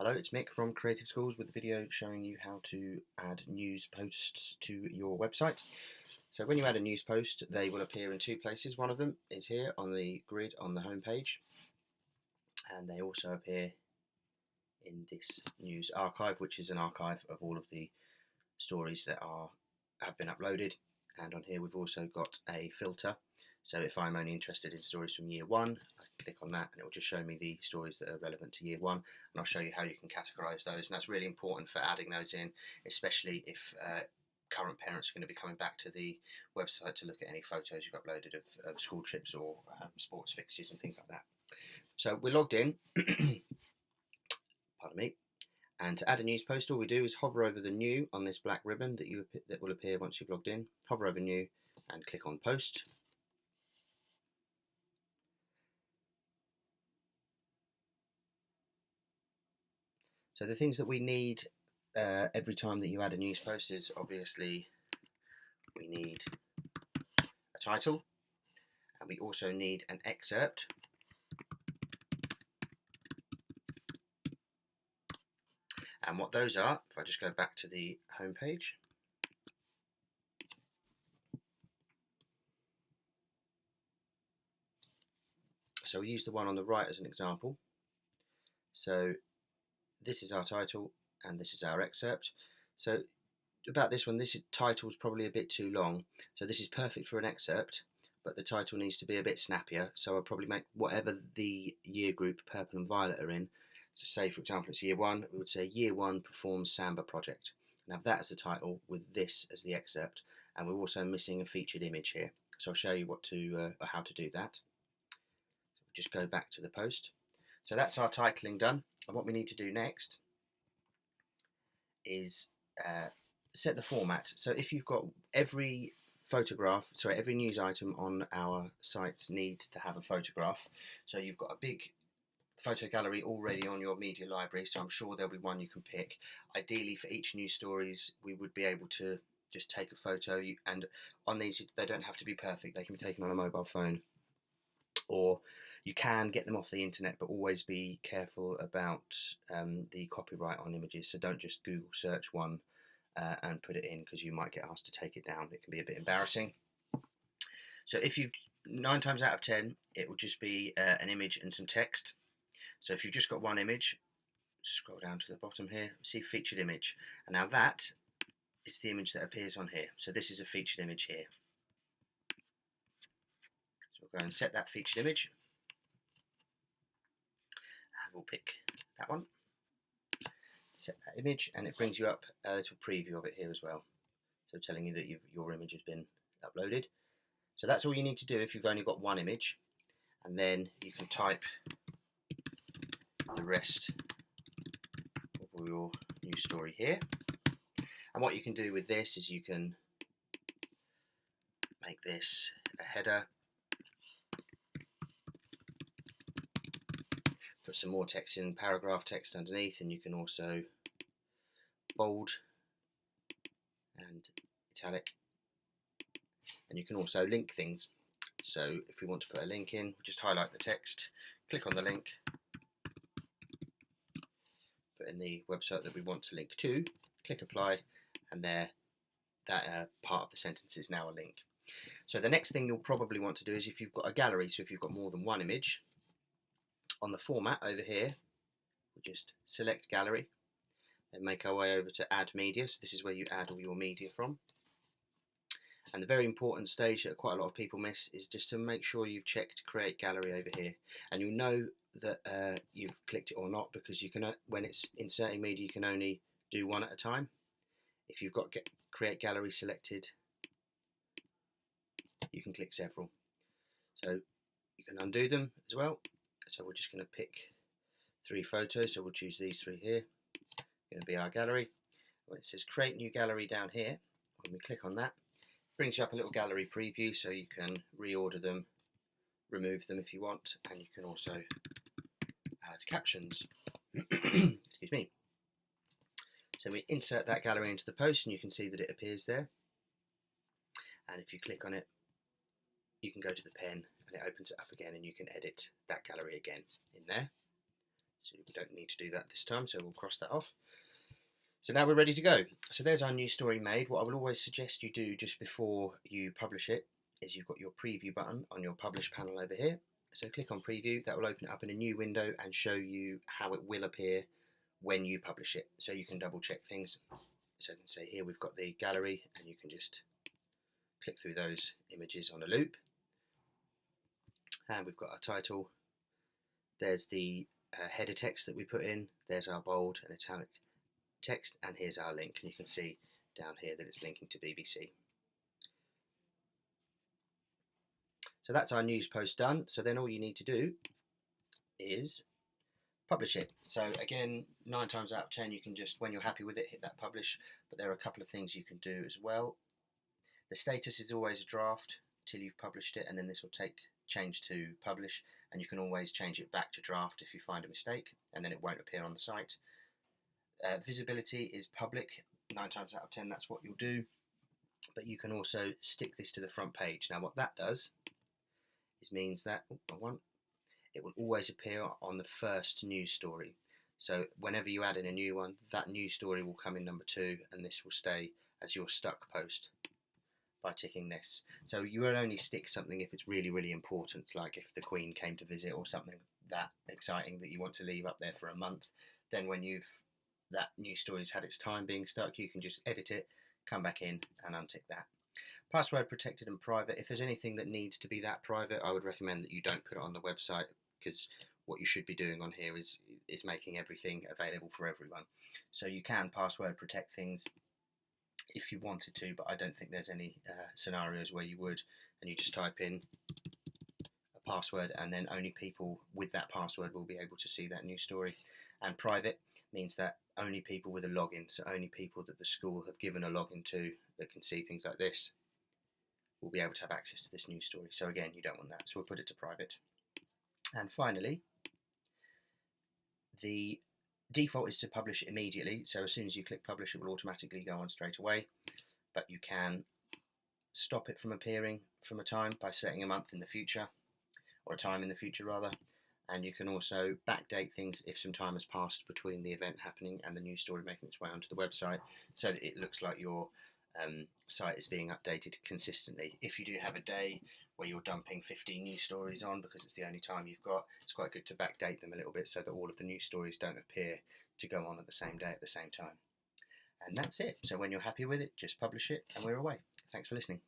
Hello, it's Mick from Creative Schools with a video showing you how to add news posts to your website. So when you add a news post, they will appear in two places. One of them is here on the grid on the home page, and they also appear in this news archive, which is an archive of all of the stories that have been uploaded. And on here we've also got a filter. So if I'm only interested in stories from year one, I can click on that and it will just show me the stories that are relevant to year one, and I'll show you how you can categorise those. And that's really important for adding those in, especially if current parents are going to be coming back to the website to look at any photos you've uploaded of school trips or sports fixtures and things like that. So we're logged in, pardon me, and to add a news post, all we do is hover over the new on this black ribbon that will appear once you've logged in. Hover over new and click on post. So the things that we need every time that you add a news post is obviously we need a title, and we also need an excerpt. And what those are, if I just go back to the home page, so we use the one on the right as an example. So this is our title and this is our excerpt. So about this one, this title is probably a bit too long. So this is perfect for an excerpt, but the title needs to be a bit snappier. So I'll probably make whatever the year group purple and violet are in. So say for example it's year one, we would say year one performs Samba project. And have that as the title with this as the excerpt. And we're also missing a featured image here. So I'll show you how to do that. Just go back to the post. So that's our titling done. And what we need to do next is set the format. So if you've got every news item on our sites needs to have a photograph. So you've got a big photo gallery already on your media library, so I'm sure there'll be one you can pick. Ideally for each news stories we would be able to just take a photo, and on these they don't have to be perfect, they can be taken on a mobile phone, or you can get them off the internet, but always be careful about the copyright on images. So don't just Google search one and put it in, because you might get asked to take it down. It can be a bit embarrassing. So if you've 9 times out of 10 it will just be an image and some text. So if you've just got one image, scroll down to the bottom here, see featured image, and now that is the image that appears on here. So this is a featured image here. So we'll go and set that featured image, and we'll pick that one, set that image, and it brings you up a little preview of it here as well, so telling you that your image has been uploaded. So that's all you need to do if you've only got one image, and then you can type the rest of your news story here. And what you can do with this is you can make this a header, put some more text in, paragraph text underneath, and you can also bold and italic, and you can also link things. So if we want to put a link in, we'll just highlight the text, click on the link, put in the website that we want to link to, click apply, and there that part of the sentence is now a link. So the next thing you'll probably want to do is if you've got a gallery, so if you've got more than one image, on the format over here, we'll just select gallery, then make our way over to add media. So this is where you add all your media from. And the very important stage that quite a lot of people miss is just to make sure you've checked create gallery over here, and you'll know that you've clicked it or not, because you can, when it's inserting media, you can only do one at a time. If you've got create gallery selected, you can click several, so you can undo them as well. So we're just going to pick 3 photos, so we'll choose these 3 here, going to be our gallery. When it says create new gallery down here, when we click on that, it brings you up a little gallery preview, so you can reorder them, remove them if you want, and you can also add captions. Excuse me. So we insert that gallery into the post, and you can see that it appears there. And if you click on it, you can go to the pen, and it opens it up again, and you can edit that gallery again in there. So we don't need to do that this time, so we'll cross that off. So now we're ready to go. So there's our new story made. What I will always suggest you do just before you publish it is you've got your preview button on your publish panel over here. So click on preview, that will open it up in a new window and show you how it will appear when you publish it. So you can double check things. So I can say here we've got the gallery, and you can just click through those images on a loop. And we've got our title. There's the header text that we put in. There's our bold and italic text, and here's our link. And you can see down here that it's linking to BBC. So that's our news post done. So then all you need to do is publish it. So again, 9 times out of 10 you can just, when you're happy with it, hit that publish. But there are a couple of things you can do as well. The status is always a draft till you've published it, and then this will change to publish, and you can always change it back to draft if you find a mistake, and then it won't appear on the site. Visibility is public. 9 times out of 10 that's what you'll do, but you can also stick this to the front page. Now what that does is means that it will always appear on the first news story. So whenever you add in a new one, that news story will come in number 2, and this will stay as your stuck post by ticking this. So you will only stick something if it's really, really important, like if the Queen came to visit or something that exciting that you want to leave up there for a month. Then when that news story's had its time being stuck, you can just edit it, come back in and untick that. Password protected and private. If there's anything that needs to be that private, I would recommend that you don't put it on the website, because what you should be doing on here is making everything available for everyone. So you can password protect things if you wanted to, but I don't think there's any scenarios where you would, and you just type in a password, and then only people with that password will be able to see that news story. And private means that only people with a login, so only people that the school have given a login to that can see things like this, will be able to have access to this news story. So again, you don't want that, so we'll put it to private. And finally, the default is to publish immediately, so as soon as you click publish it will automatically go on straight away, but you can stop it from appearing from a time by setting a month in the future, or a time in the future rather, and you can also backdate things if some time has passed between the event happening and the news story making its way onto the website, so that it looks like your site is being updated consistently. If you do have a day where you're dumping 15 news stories on because it's the only time you've got, it's quite good to backdate them a little bit so that all of the news stories don't appear to go on at the same day at the same time. And that's it. So when you're happy with it, just publish it and we're away. Thanks for listening.